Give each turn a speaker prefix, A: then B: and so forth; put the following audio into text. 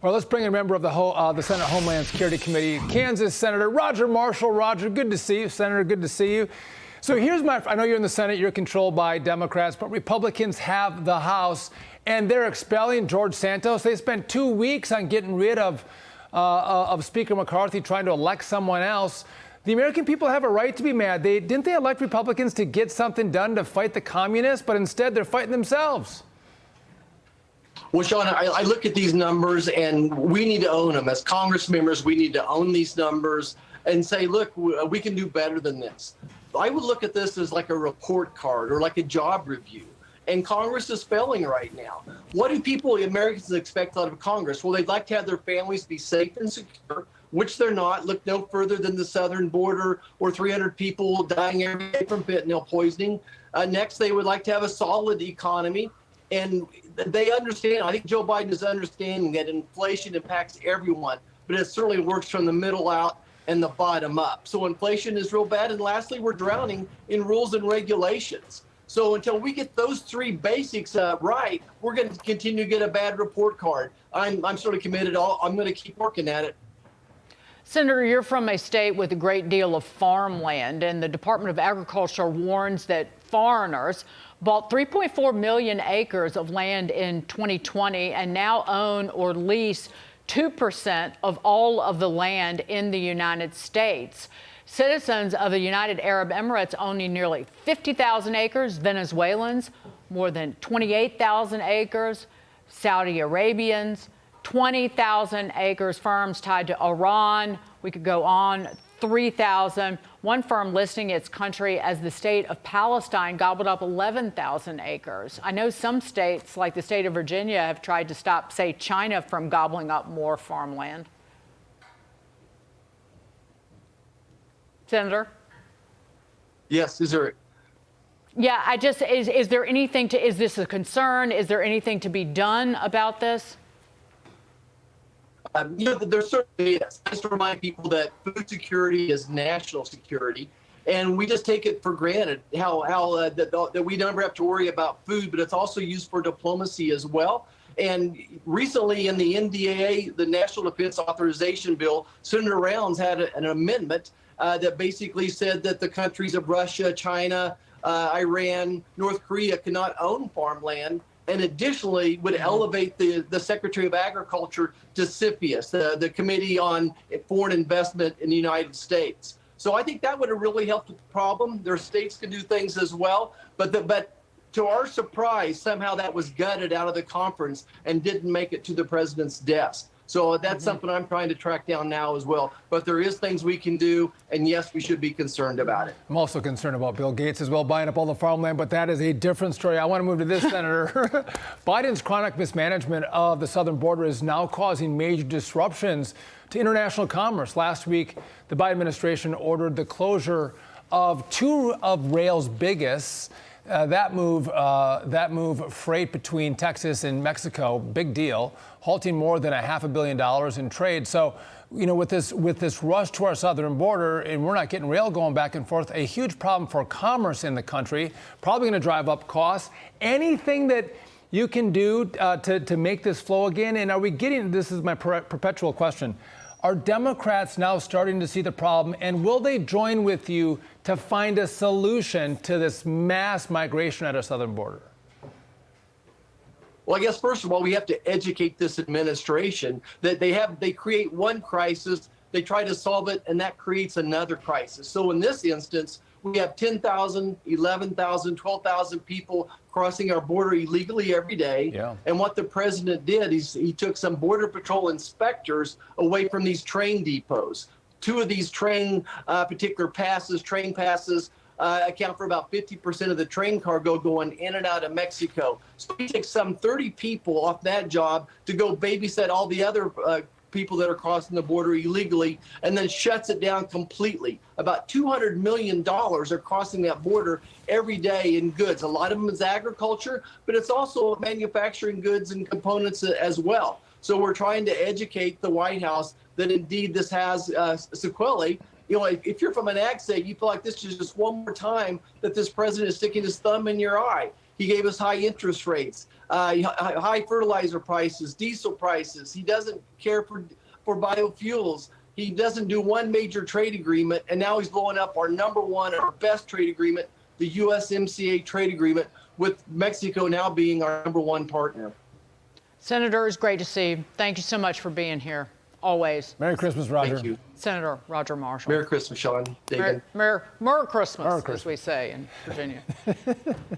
A: Well, let's bring in a member of the Senate Homeland Security Committee, Kansas Senator Roger Marshall. Roger, good to see you. Senator, good to see you. So I know you're in the Senate, you're controlled by Democrats, but Republicans have the House, and they're expelling George Santos. They spent 2 weeks on getting rid of Speaker McCarthy, trying to elect someone else. The American people have a right to be mad. Didn't they elect Republicans to get something done to fight the communists, but instead they're fighting themselves?
B: Well, Sean, I look at these numbers, and we need to own them. As Congress members, we need to own these numbers and say, look, we can do better than this. I would look at this as like a report card or like a job review. And Congress is failing right now. What do people, Americans, expect out of Congress? Well, they'd like to have their families be safe and secure, which they're not. Look no further than the southern border, or 300 people dying every day from fentanyl poisoning. Next, they would like to have a solid economy. And they understand, I think Joe Biden is understanding that inflation impacts everyone, but it certainly works from the middle out and the bottom up. So inflation is real bad. And lastly, we're drowning in rules and regulations. So until we get those three basics right, we're going to continue to get a bad report card. I'm sort of committed. I'm going to keep working at it.
C: Senator, you're from a state with a great deal of farmland, and the Department of Agriculture warns that foreigners bought 3.4 million acres of land in 2020 and now own or lease 2% of all of the land in the United States. Citizens of the United Arab Emirates owning nearly 50,000 acres, Venezuelans more than 28,000 acres, Saudi Arabians 20,000 acres, firms tied to Iran, we could go on, 3,000. One firm listing its country as the state of Palestine gobbled up 11,000 acres. I know some states, like the state of Virginia, have tried to stop, say, China from gobbling up more farmland. Senator?
B: Yes, is there?
C: Yeah, is there anything is this a concern? Is there anything to be done about this?
B: There certainly is. I just remind people that food security is national security, and we just take it for granted that we never have to worry about food, but it's also used for diplomacy as well. And recently in the NDAA, the National Defense Authorization Bill, Senator Rounds had an amendment that basically said that the countries of Russia, China, Iran, North Korea cannot own farmland, and additionally would elevate the Secretary of Agriculture to CFIUS, the Committee on Foreign Investment in the United States. So I think that would have really helped with the problem. Their states can do things as well, but to our surprise, somehow that was gutted out of the conference and didn't make it to the president's desk. So that's something I'm trying to track down now as well. But there is things we can do, and yes, we should be concerned about it.
A: I'm also concerned about Bill Gates as well, buying up all the farmland, but that is a different story. I want to move to this, Senator. Biden's chronic mismanagement of the southern border is now causing major disruptions to international commerce. Last week, the Biden administration ordered the closure of two of rail's biggest. That move, freight between Texas and Mexico, big deal, halting more than $500 million in trade. So, with this rush to our southern border, and we're not getting rail going back and forth, a huge problem for commerce in the country, probably going to drive up costs. Anything that you can do to make this flow again? And are we getting, this is my perpetual question, are Democrats now starting to see the problem, and will they join with you to find a solution to this mass migration at our southern border?
B: Well, I guess, first of all, we have to educate this administration that they create one crisis, they try to solve it, and that creates another crisis. So in this instance, we have 10,000, 11,000, 12,000 people crossing our border illegally every day. Yeah. And what the president did is he took some Border Patrol inspectors away from these train depots. Two of these train passes account for about 50% of the train cargo going in and out of Mexico. So he takes some 30 people off that job to go babysit all the other people that are crossing the border illegally, and then shuts it down completely. About $200 million are crossing that border every day in goods. A lot of them is agriculture, but it's also manufacturing goods and components as well. So we're trying to educate the White House that indeed this has sequelae. If you're from an ag state, you feel like this is just one more time that this president is sticking his thumb in your eye. He gave us high interest rates, high fertilizer prices, diesel prices. He doesn't care for biofuels. He doesn't do one major trade agreement, and now he's blowing up our our best trade agreement, the USMCA trade agreement, with Mexico now being our #1 partner.
C: Senator, it's great to see you. Thank you so much for being here. Always.
A: Merry Christmas, Roger.
B: Thank you.
C: Senator Roger Marshall.
B: Merry Christmas, Sean.
C: Merry Christmas, as we say in Virginia.